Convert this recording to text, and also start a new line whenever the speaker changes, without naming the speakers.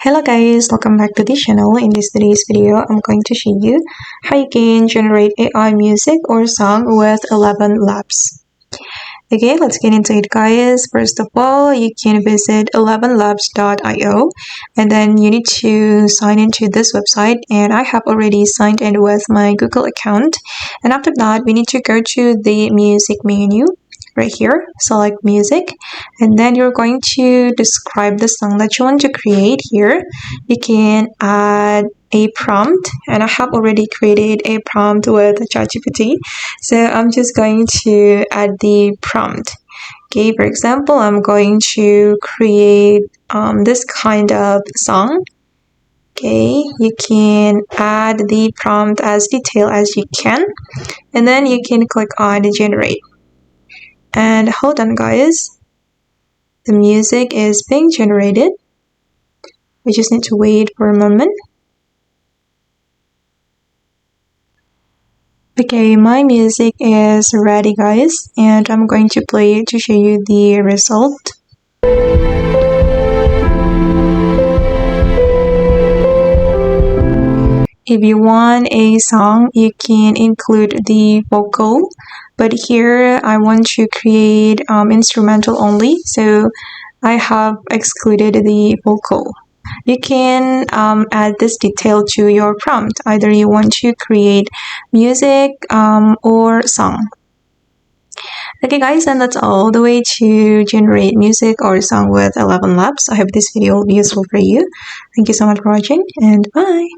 Hello guys, welcome back to the channel. In today's video, I'm going to show you how you can generate AI music or song with 11 Labs. Okay, let's get into it guys. First of all, you can visit 11labs.io and then you need to sign into this website, and I have already signed in with my Google account. And after that, we need to go to the music menu. Right here, select music, and then you're going to describe the song that you want to create. Here you can add a prompt, and I have already created a prompt with ChatGPT, so I'm just going to add the prompt. Okay, for example, I'm going to create this kind of song. Okay, you can add the prompt as detailed as you can, and then you can click on generate. And hold on guys, the music is being generated. We just need to wait for a moment. Okay, my music is ready guys, and I'm going to play it to show you the result. If you want a song, you can include the vocal, but here I want to create instrumental only, so I have excluded the vocal. You can add this detail to your prompt. Either you want to create music or song. Okay guys, and that's all the way to generate music or song with 11 Labs. I hope this video will be useful for you. Thank you so much for watching, and bye!